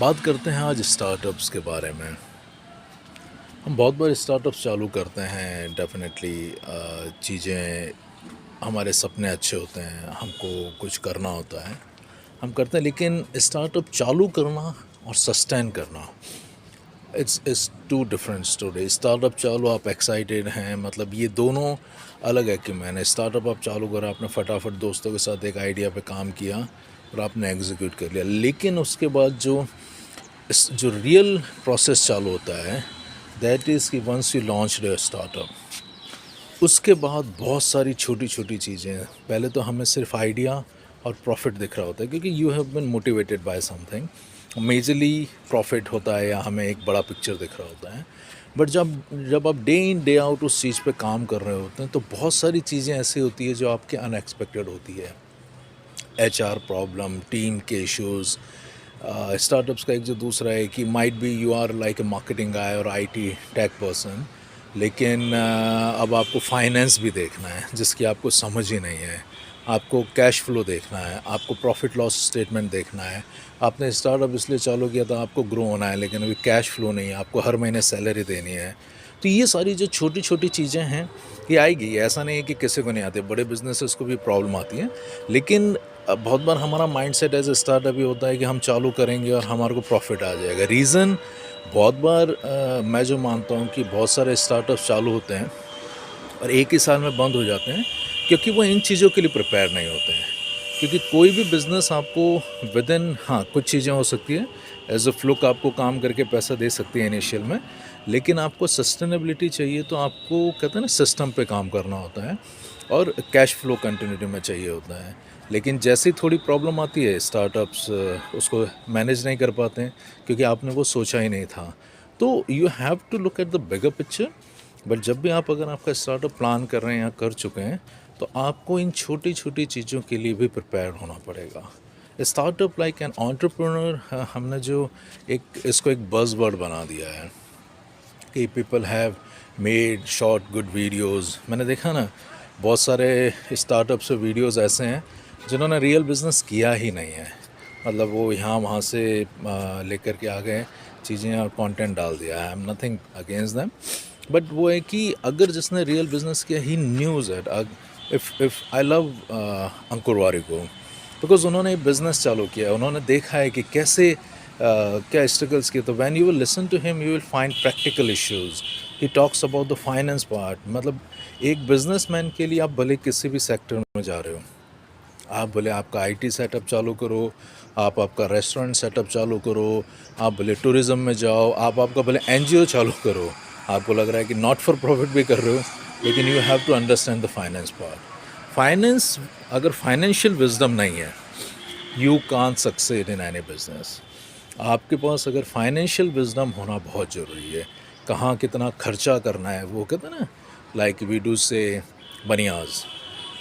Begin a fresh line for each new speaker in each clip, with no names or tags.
बात करते हैं आज स्टार्टअप्स के बारे में। हम बहुत बार स्टार्टअप्स चालू करते हैं। डेफिनेटली चीज़ें, हमारे सपने अच्छे होते हैं, हमको कुछ करना होता है, हम करते हैं। लेकिन स्टार्टअप चालू करना और सस्टेन करना, it's two different story. Startup चालू, आप एक्साइटेड हैं, मतलब ये दोनों अलग है। कि मैंने स्टार्टअप आप चालू करा, आपने फटाफट दोस्तों के साथ एक आइडिया पे काम किया और आपने एग्जीक्यूट कर लिया। लेकिन उसके बाद जो रियल प्रोसेस चालू होता है, दैट इज़ कि once you launch your startup, उसके बाद बहुत सारी छोटी छोटी चीज़ें हैं। पहले तो हमें सिर्फ आइडिया और प्रॉफिट दिख रहा होता है, क्योंकि you have been motivated by something. Majorly profit होता है या हमें एक बड़ा पिक्चर दिख रहा होता है। बट जब जब आप डे इन डे आउट उस चीज़ पे काम कर रहे होते हैं, तो बहुत सारी चीज़ें ऐसी होती है जो आपके अनएक्सपेक्टेड होती है। एचआर प्रॉब्लम, टीम के इश्यूज़। स्टार्टअप्स का एक जो दूसरा है कि might be you are like a marketing guy और आईटी टेक पर्सन, लेकिन अब आपको फाइनेंस भी देखना है जिसकी आपको समझ ही नहीं है। आपको कैश फ्लो देखना है, आपको प्रॉफिट लॉस स्टेटमेंट देखना है। आपने स्टार्टअप इसलिए चालू किया था, आपको ग्रो होना है, लेकिन अभी कैश फ्लो नहीं है, आपको हर महीने सैलरी देनी है। तो ये सारी जो छोटी छोटी चीज़ें हैं, ये आएगी। ऐसा नहीं है कि किसी को नहीं आती, बड़े बिजनेसेस को भी प्रॉब्लम आती है। लेकिन बहुत बार हमारा माइंडसेट एज ए स्टार्टअप ये होता है कि हम चालू करेंगे और हमारे को प्रॉफिट आ जाएगा। रीज़न, बहुत बार मैं जो मानता हूँ कि बहुत सारे स्टार्टअप्स चालू होते हैं और एक ही साल में बंद हो जाते हैं, क्योंकि वो इन चीज़ों के लिए प्रिपेयर नहीं होते हैं। क्योंकि कोई भी बिज़नेस आपको विद इन, हाँ, कुछ चीज़ें हो सकती है, एज अ फ्लुक आपको काम करके पैसा दे सकती है इनिशियल में। लेकिन आपको सस्टेनेबिलिटी चाहिए, तो आपको कहते हैं ना, सिस्टम पे काम करना होता है और कैश फ्लो कंटिन्यूटी में चाहिए होता है। लेकिन जैसे ही थोड़ी प्रॉब्लम आती है, स्टार्टअप्स उसको मैनेज नहीं कर पाते हैं, क्योंकि आपने वो सोचा ही नहीं था। तो you have to look at the bigger picture. But जब भी आप, अगर आपका स्टार्टअप प्लान कर रहे हैं या कर चुके हैं, तो आपको इन छोटी छोटी चीज़ों के लिए भी प्रिपेयर होना पड़ेगा। स्टार्टअप लाइक एन एंटरप्रेन्योर, हमने जो एक इसको एक बज़ वर्ड बना दिया है कि people have made short good videos. मैंने देखा ना, बहुत सारे स्टार्टअप्स से वीडियोस ऐसे हैं जिन्होंने रियल बिजनेस किया ही नहीं है। मतलब वो यहाँ वहाँ से लेकर के आ गए चीज़ें और कंटेंट डाल दिया। I am nothing against them, but वो है कि अगर जिसने रियल बिजनेस किया, he knows it. If I love Ankur Warikoo, because उन्होंने बिज़नेस चालू किया, उन्होंने देखा है कि कैसे क्या स्ट्रगल्स किए। तो when you will listen to him, you will find practical issues. He talks about the finance part. मतलब एक बिजनेसमैन के लिए, आप भले किसी भी सेक्टर में जा रहे हो, आप भले आपका आईटी सेटअप चालू करो, आप आपका रेस्टोरेंट सेटअप चालू करो, आप भले टूरिज़्म में जाओ, आप आपका भले एनजीओ चालू करो, आपको लग रहा है कि नॉट फॉर प्रॉफिट भी कर रहे हो, लेकिन you have to understand the finance part. Finance, अगर फाइनेंशियल विजडम नहीं है, you can't succeed in any business. आपके पास अगर फाइनेंशियल विजडम होना बहुत ज़रूरी है। कहाँ कितना खर्चा करना है, वो कहते हैं ना, like we do say Baniyas.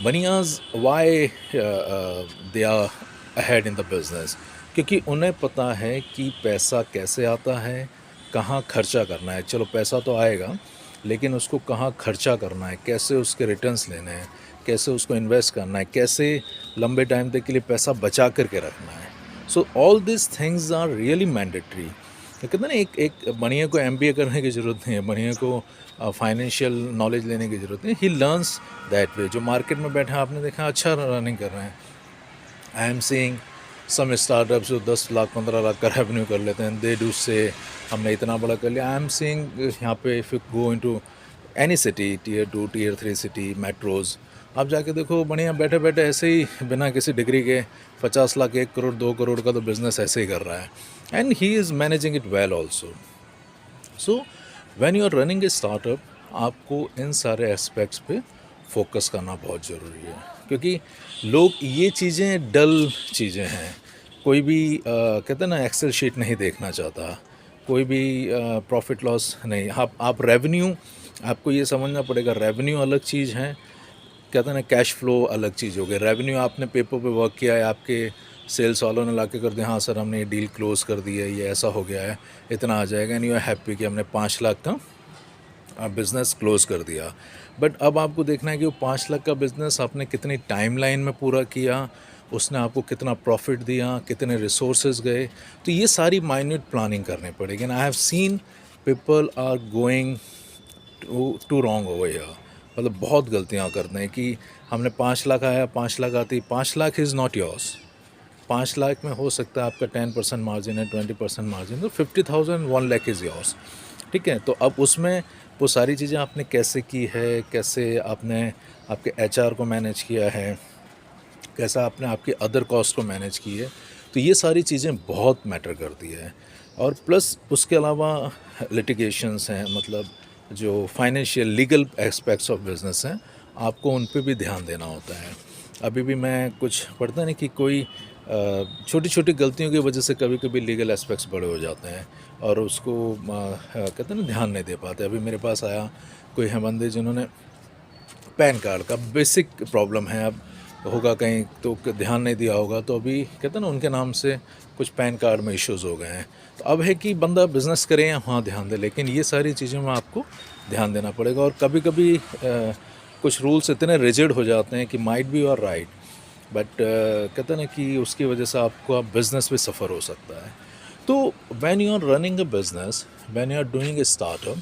Baniyas why they are ahead in the business, क्योंकि उन्हें पता है कि पैसा कैसे आता है, कहाँ खर्चा करना है। चलो पैसा तो आएगा, लेकिन उसको कहाँ खर्चा करना है, कैसे उसके रिटर्न्स लेने हैं, कैसे उसको इन्वेस्ट करना है, कैसे लंबे टाइम तक के लिए पैसा बचा करके रखना है। So all this things are really mandatory. कहते हैं ना, एक बढ़िया को एमबीए करने की ज़रूरत नहीं है, बढ़िया को फाइनेंशियल नॉलेज लेने की ज़रूरत नहीं। He learns that way. जो मार्केट में बैठे हैं, आपने देखा अच्छा रनिंग कर रहे हैं। I am seeing some startups जो 10 लाख 15 लाख का रेवेन्यू कर लेते हैं, दे डू से हमने इतना बड़ा कर लिया। आई एम सीइंग यहाँ पे, if you go into any city, tier 2 tier 3 city metros, आप जाके देखो, बढ़िया बैठे बैठे ऐसे ही बिना किसी डिग्री के 50 लाख, 1 करोड़, 2 करोड़ का तो बिज़नेस ऐसे ही कर रहा है। And he is managing it well also. So when you are running a startup, आपको इन सारे एस्पेक्ट्स पे फोकस करना बहुत ज़रूरी है, क्योंकि लोग, ये चीज़ें डल चीज़ें हैं। कोई भी कहते हैं ना, एक्सेल शीट नहीं देखना चाहता, कोई भी प्रॉफिट लॉस नहीं। आप रेवेन्यू, आपको ये समझना पड़ेगा, रेवेन्यू अलग चीज़ है, कहते हैं ना, कैश फ्लो अलग चीज़ हो गई। रेवेन्यू आपने पेपर पे वर्क किया है, आपके सेल्स वालों ने ला के कर दिया, हाँ सर हमने ये डील क्लोज़ कर दी है, ये ऐसा हो गया है, इतना आ जाएगा, एंड यू आर हैप्पी कि हमने 5 लाख का बिज़नेस क्लोज़ कर दिया। बट अब आपको देखना है कि वो 5 लाख का बिज़नेस आपने कितनी टाइमलाइन में पूरा किया, उसने आपको कितना प्रॉफिट दिया, कितने रिसोर्सेज गए, तो ये सारी माइन्यूट प्लानिंग करनी पड़ेगी। And I have seen people are going to wrong over here. मतलब बहुत गलतियाँ करते हैं कि हमने 5 लाख आया, 5 लाख आती, 5 lakh is not yours. 5 lakh में हो सकता है आपका 10% मार्जिन है, 20% मार्जिन, तो 50,000 1 लाख इज़ योर्स। ठीक है, तो अब उसमें वो सारी चीज़ें आपने कैसे की है, कैसे आपने आपके एचआर को मैनेज किया है, कैसा आपने आपकी अदर कॉस्ट को मैनेज की है, तो ये सारी चीज़ें बहुत मैटर करती है। और प्लस उसके अलावा लिटिगेशंस हैं, मतलब जो financial legal aspects of business हैं, आपको उन पे भी ध्यान देना होता है। अभी भी मैं कुछ पढ़ता नहीं कि कोई छोटी छोटी गलतियों की वजह से कभी कभी लीगल एस्पेक्ट्स बड़े हो जाते हैं और उसको कहते हैं ना, ध्यान नहीं दे पाते। अभी मेरे पास आया कोई है बंदे जिन्होंने पैन कार्ड का बेसिक प्रॉब्लम है, अब होगा कहीं तो ध्यान नहीं दिया होगा, तो अभी कहते हैं ना उनके नाम से कुछ पैन कार्ड में इश्यूज़ हो गए हैं। तो अब है कि बंदा बिज़नेस करे या वहाँ ध्यान दे, लेकिन ये सारी चीज़ों में आपको ध्यान देना पड़ेगा। और कभी कभी कुछ रूल्स इतने रिजिड हो जाते हैं कि माइट बी और राइट, बट कहते हैं ना कि उसकी वजह से आपको आप बिज़नेस भी सफ़र हो सकता है। तो when you are running a business, when you are doing a startup,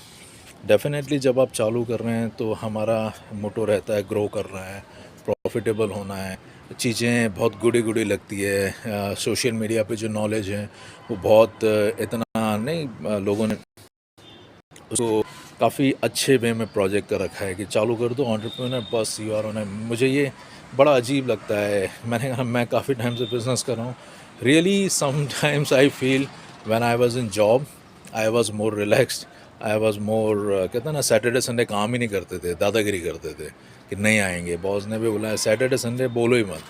definitely जब आप चालू कर रहे हैं तो हमारा मोटो रहता है ग्रो करना है, प्रॉफिटेबल होना है। चीज़ें बहुत गुडी गुडी लगती है, सोशल मीडिया पे जो नॉलेज है वो बहुत इतना नहीं, लोगों ने उसको काफ़ी अच्छे वे में प्रोजेक्ट कर रखा है कि चालू कर दो एंटरप्रेन्योर, बस यू आर ऑन। मुझे ये बड़ा अजीब लगता है। मैंने कहा मैं काफ़ी टाइम से बिज़नेस कर रहा हूँ। Really sometimes I feel when I was in job I was more relaxed, I was more, कहते हैं ना, सैटरडे संडे काम ही नहीं करते थे, दादागिरी करते थे कि नहीं आएंगे। बॉस ने भी बोला सैटरडे संडे बोलो ही मत।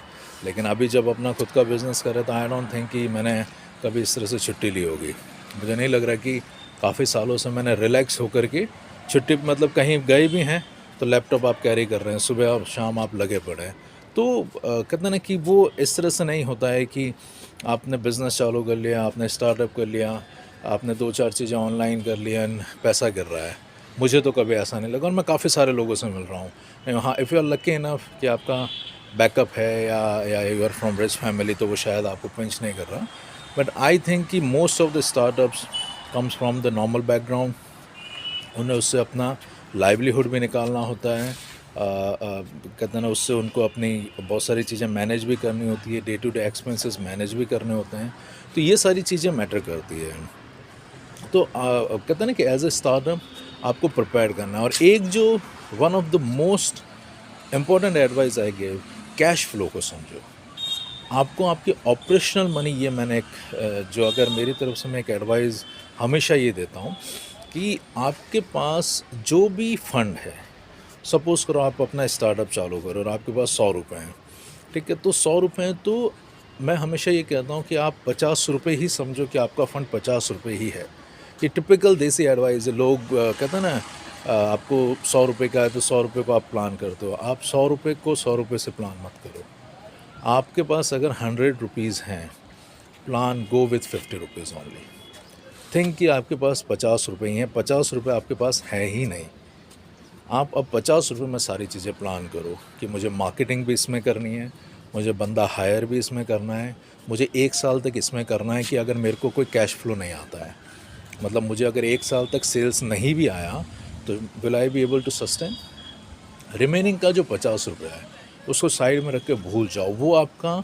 लेकिन अभी जब अपना खुद का बिज़नेस कर रहे तो आई डोंट थिंक कि मैंने कभी इस तरह से छुट्टी ली होगी। मुझे नहीं लग रहा कि काफ़ी सालों से मैंने रिलैक्स होकर के छुट्टी, मतलब कहीं गए भी हैं तो लैपटॉप आप कैरी कर रहे हैं, सुबह और शाम आप लगे पड़े हैं। तो कहते हैं ना कि वो इस तरह से नहीं होता है कि आपने बिज़नेस चालू कर लिया, आपने स्टार्टअप कर लिया, आपने 2-4 चीज़ें ऑनलाइन कर लिया एंड पैसा गिर रहा है। मुझे तो कभी ऐसा नहीं लगा और मैं काफ़ी सारे लोगों से मिल रहा हूँ। हाँ, if you are lucky enough कि आपका बैकअप है या you are from rich family, तो वो शायद आपको पिंच नहीं कर रहा। बट आई थिंक कि most of the startups comes from the normal background. उन्हें उससे अपना लाइवलीहुड भी निकालना होता है। कहते हैं ना, उससे उनको अपनी बहुत सारी चीज़ें मैनेज भी करनी होती है, day to day expenses manage भी करने होते हैं। तो ये सारी चीज़ें मैटर करती है। तो कहते हैं ना कि एज ए स्टार्टअप आपको प्रिपेयर करना है। और एक जो one of the most important advice I give, cash flow को समझो। आपको आपकी ऑपरेशनल मनी, ये मैंने एक जो अगर मेरी तरफ से मैं एक एडवाइस हमेशा ये देता हूँ कि आपके पास जो भी फंड है, सपोज़ करो आप अपना स्टार्टअप चालू करो और आपके पास 100 रुपये हैं, ठीक है, तो 100 रुपये हैं, तो मैं हमेशा ये कहता हूँ कि आप 50 रुपये ही समझो कि आपका फ़ंड 50 रुपये ही है। ये टिपिकल देसी एडवाइस है। लोग कहते हैं ना, आपको 100 रुपये का है तो 100 रुपये को आप प्लान करते हो। आप 100 रुपये को 100 रुपये से प्लान मत करो। आपके पास अगर 100 रुपीज़ हैं, plan go with 50 rupees only. Think कि आपके पास 50 रुपये ही हैं, 50 रुपये आपके पास है ही नहीं। आप अब 50 रुपये में सारी चीज़ें प्लान करो कि मुझे मार्केटिंग भी इसमें करनी है, मुझे बंदा हायर भी इसमें करना है, मुझे 1 साल तक इसमें करना है कि अगर मेरे को कोई कैश फ्लो नहीं आता है, मतलब मुझे अगर 1 साल तक सेल्स नहीं भी आया तो will I be able to sustain. Remaining का जो 50 रुपये है उसको साइड में रख के भूल जाओ। वो आपका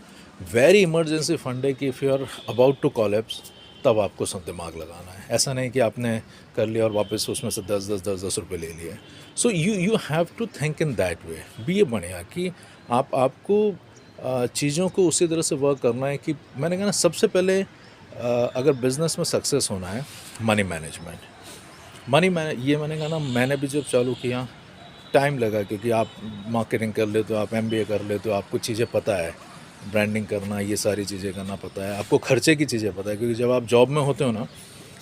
वेरी इमरजेंसी फंड है कि if you are about to collapse, तब आपको सब दिमाग लगाना है। ऐसा नहीं कि आपने कर लिया और वापस उसमें से 10 रुपये ले लिए। So you have to think in that way. भी ये बढ़िया कि आपको चीज़ों को उसी तरह से वर्क करना है कि मैंने कहा ना, सबसे पहले अगर बिज़नेस में सक्सेस होना है, मनी मैनेजमेंट। ये मैंने कहा ना, मैंने भी जब चालू किया टाइम लगा, क्योंकि आप मार्केटिंग कर लेते हो, आप MBA कर लेते हो, आपको चीज़ें पता है, ब्रांडिंग करना, ये सारी चीज़ें करना पता है, आपको खर्चे की चीज़ें पता है। क्योंकि जब आप जॉब में होते हो ना,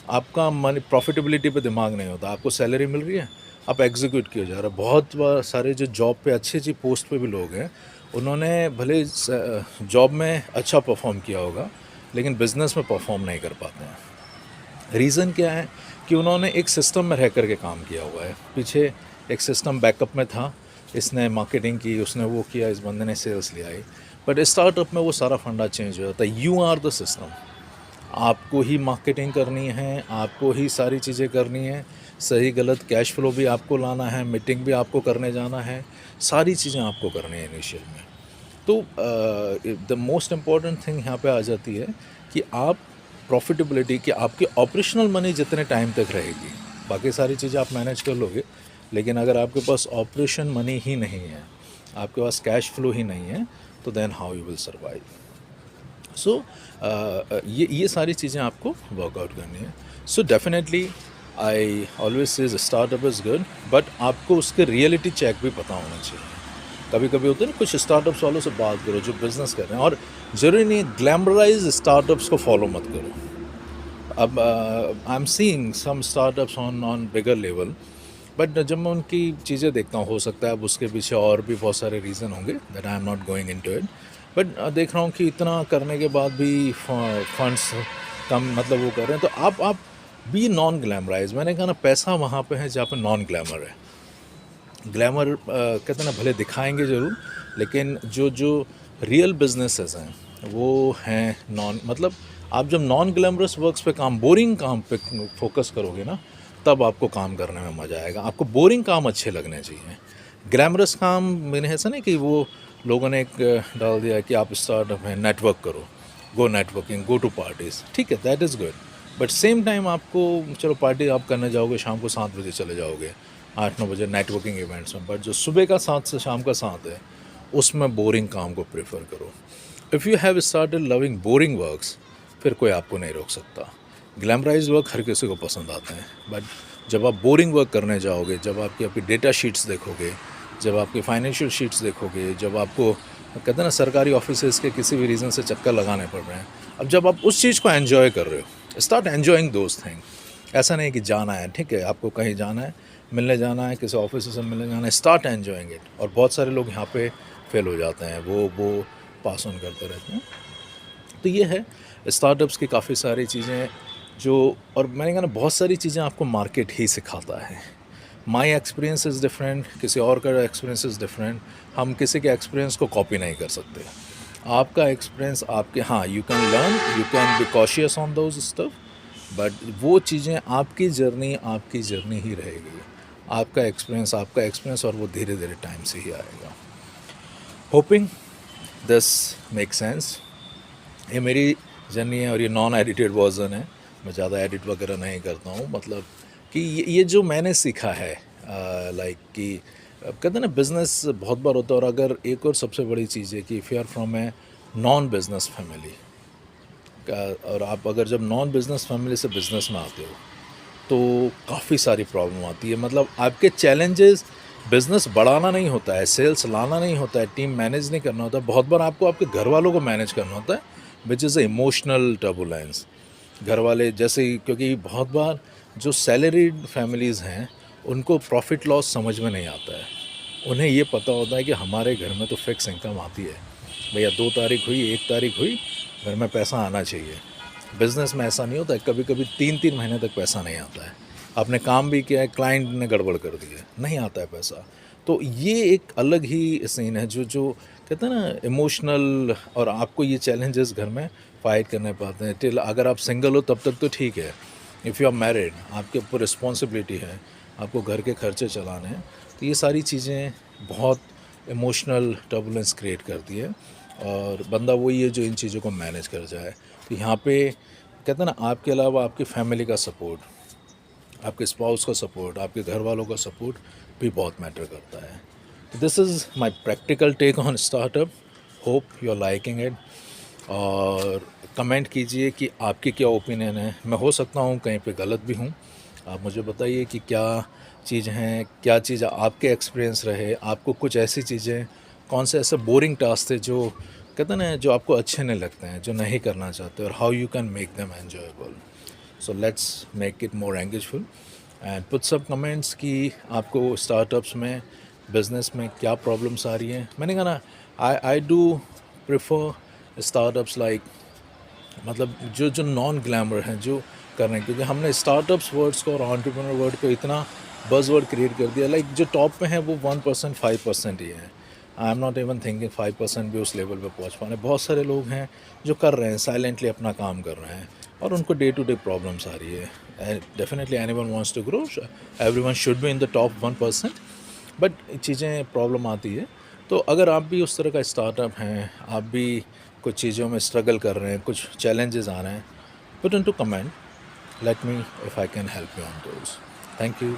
आपका मनी प्रॉफिटेबिलिटी पे दिमाग नहीं होता। आपको सैलरी मिल रही है, आप एग्जीक्यूट किए जा रहे हो। बहुत सारे जो जॉब पे अच्छी अच्छी पोस्ट पे भी लोग हैं, उन्होंने भले जॉब में अच्छा परफॉर्म किया होगा, लेकिन बिज़नेस में परफॉर्म नहीं कर पाते हैं। रीज़न क्या है कि उन्होंने एक सिस्टम में रह कर के काम किया हुआ है। पीछे एक सिस्टम बैकअप में था, इसने मार्केटिंग की, उसने वो किया, इस बंदे ने सेल्स ले आई। बट स्टार्टअप में वो सारा फंडा चेंज हो जाता है। यू आर द सिस्टम, आपको ही मार्केटिंग करनी है, आपको ही सारी चीज़ें करनी है, सही गलत कैश फ्लो भी आपको लाना है, मीटिंग भी आपको करने जाना है, सारी चीज़ें आपको करनी है इनिशियल में। तो द मोस्ट इम्पॉर्टेंट थिंग यहाँ पे आ जाती है कि आप प्रॉफिटेबिलिटी, कि आपकी ऑपरेशनल मनी जितने टाइम तक रहेगी, बाकी सारी चीज़ें आप मैनेज कर लोगे, लेकिन अगर आपके पास ऑपरेशन मनी ही नहीं है, आपके पास कैश फ्लो ही नहीं है, तो then how you will survive. So ये सारी चीज़ें आपको वर्कआउट करनी है। So definitely I always says startup is good, but आपको उसके रियलिटी चेक भी पता होना चाहिए। कभी कभी होता है ना, कुछ स्टार्टअप्स वालों से बात करो जो बिज़नेस कर रहे हैं, और ज़रूरी नहीं ग्लैमराइज स्टार्टअप्स को फॉलो मत करो। अब I am seeing some startups on bigger level, but जब मैं उनकी चीज़ें देखता हूँ, हो सकता है अब उसके पीछे और भी बहुत सारे रीज़न होंगे that I am not going into it, but देख रहा हूँ कि इतना करने के बाद भी फंड्स कम, मतलब वो कर रहे हैं। तो आप बी नॉन ग्लैमराइज। मैंने कहा ना, पैसा वहाँ पे है जहाँ पे नॉन ग्लैमर है। ग्लैमर कहते हैं ना, भले दिखाएंगे ज़रूर, लेकिन जो जो रियल बिजनेसेस हैं वो हैं नॉन, मतलब आप जब नॉन ग्लैमरस वर्क्स पे काम, बोरिंग काम पे फोकस करोगे ना, तब आपको काम करने में मज़ा आएगा। आपको बोरिंग काम अच्छे लगने चाहिए। ग्लैमरस काम मैंने ऐसा नहीं कि वो लोगों ने एक डाल दिया कि आप स्टार्टअप हैं, नेटवर्क करो, गो नेटवर्किंग, गो टू पार्टीज़, ठीक है, that is good, but same time आपको, चलो पार्टी आप करने जाओगे, शाम को 7 बजे चले जाओगे, 8-9 बजे नेटवर्किंग इवेंट्स में, बट जो सुबह का 7 से शाम का 7 है, उसमें बोरिंग काम को प्रेफर करो। If you have started loving boring works, फिर कोई आपको नहीं रोक सकता। ग्लैमराइज वर्क हर किसी को पसंद आते हैं, बट जब आप बोरिंग वर्क करने जाओगे, जब आपकी डेटा शीट्स देखोगे, जब आपकी फाइनेंशियल शीट्स देखोगे, जब आपको कहते हैं ना सरकारी ऑफिसेज़ के किसी भी रीज़न से चक्कर लगाने पड़ रहे हैं, अब जब आप उस चीज़ को एन्जॉय कर रहे हो, स्टार्ट एन्जॉइंग दोज थिंग। ऐसा नहीं कि जाना है, ठीक है, आपको कहीं जाना है, मिलने जाना है, किसी ऑफिस से मिलने जाना है, स्टार्ट एन्जॉइंग इट। और बहुत सारे लोग यहाँ पे फेल हो जाते हैं, वो पास ऑन करते रहते हैं। तो ये है स्टार्टअप्स की काफ़ी सारी चीज़ें जो, और मैंने कहा ना, बहुत सारी चीज़ें आपको मार्केट ही सिखाता है। माई एक्सपीरियंस इज़ डिफरेंट, किसी और का एक्सपीरियंस इज़ डिफरेंट। हम किसी के एक्सपीरियंस को कॉपी नहीं कर सकते। आपका एक्सपीरियंस आपके, हाँ, you can learn, you can be cautious on those stuff, but वो चीज़ें आपकी जर्नी ही रहेगी। आपका एक्सपीरियंस, और वो धीरे धीरे टाइम से ही आएगा। Hopping this make sense. ये मेरी जर्नी है और ये नॉन एडिटेड वर्जन है, मैं ज़्यादा एडिट वगैरह नहीं करता हूँ। मतलब कि ये जो मैंने सीखा है, लाइक कि कहते हैं ना, बिज़नेस बहुत बार होता है, और अगर एक और सबसे बड़ी चीज़ है कि if you are from a non business family, और आप अगर जब नॉन बिज़नेस फैमिली से बिज़नेस में आते हो, तो काफ़ी सारी प्रॉब्लम आती है। मतलब आपके चैलेंजेस, बिज़नेस बढ़ाना नहीं होता है, सेल्स लाना नहीं होता है, टीम मैनेज नहीं करना होता है, बहुत बार आपको आपके घर वालों को मैनेज करना होता है, which is a emotional turbulence. घर वाले जैसे, क्योंकि बहुत बार जो सैलरीड फैमिलीज़ हैं, उनको प्रॉफिट लॉस समझ में नहीं आता है। उन्हें ये पता होता है कि हमारे घर में तो फिक्स इनकम आती है, भैया 2 तारीख हुई, 1 तारीख हुई, घर में पैसा आना चाहिए। बिज़नेस में ऐसा नहीं होता है, कभी कभी 3-3 महीने तक पैसा नहीं आता है। आपने काम भी किया है, क्लाइंट ने गड़बड़ कर दी है, नहीं आता है पैसा। तो ये एक अलग ही सीन है, जो कहते हैं ना इमोशनल, और आपको ये चैलेंजेस घर में फाइट करने पाते हैं। टिल अगर आप सिंगल हो तब तक तो ठीक है, इफ़ यू आर मैरिड, आपके ऊपर रिस्पॉन्सिबिलिटी है, आपको घर के खर्चे चलाने हैं, तो ये सारी चीज़ें बहुत इमोशनल टर्बुलेंस क्रिएट करती है, और बंदा वही है जो इन चीज़ों को मैनेज कर जाए। तो यहाँ पे कहते हैं ना, आपके अलावा आपकी फैमिली का सपोर्ट, आपके स्पाउस का सपोर्ट, आपके घर वालों का सपोर्ट भी बहुत मैटर करता है। तो this is my practical take on startup. Hope you are liking it, और कमेंट कीजिए कि आपकी क्या ओपिनियन है। मैं हो सकता हूँ कहीं पे गलत भी हूँ, आप मुझे बताइए कि क्या चीज़ हैं, क्या चीज़ आपके एक्सपीरियंस रहे, आपको कुछ ऐसी चीज़ें, कौन से ऐसे बोरिंग टास्क थे जो कहते हैं ना, जो आपको अच्छे नहीं लगते हैं, जो नहीं करना चाहते, और how you can make them enjoyable. So let's make it more engageful, and put सब कमेंट्स कि आपको स्टार्टअप्स में, बिजनेस में क्या प्रॉब्लम्स आ रही हैं। मैंने कहा ना, I do prefer startups like, मतलब जो नॉन ग्लैमर हैं, जो कर रहे हैं, क्योंकि हमने स्टार्टअप्स वर्ड्स को और एंटरप्रेन्योर वर्ड को इतना बज़ वर्ड क्रिएट कर दिया। लाइक जो टॉप पे हैं वो 1%, 5% ही है, I am not even thinking 5% भी उस लेवल पे पहुंच पाने। बहुत सारे लोग हैं जो कर रहे हैं, साइलेंटली अपना काम कर रहे हैं और उनको डे टू डे प्रॉब्लम्स आ रही है। Definitely anyone wants to grow, everyone should be in the top 1%, but चीज़ें प्रॉब्लम आती है। तो अगर आप भी उस तरह का स्टार्टअप हैं, आप भी कुछ चीज़ों में स्ट्रगल कर रहे हैं, कुछ चैलेंजेस आ रहे हैं, put into comment, let me if I can help you on those. Thank you.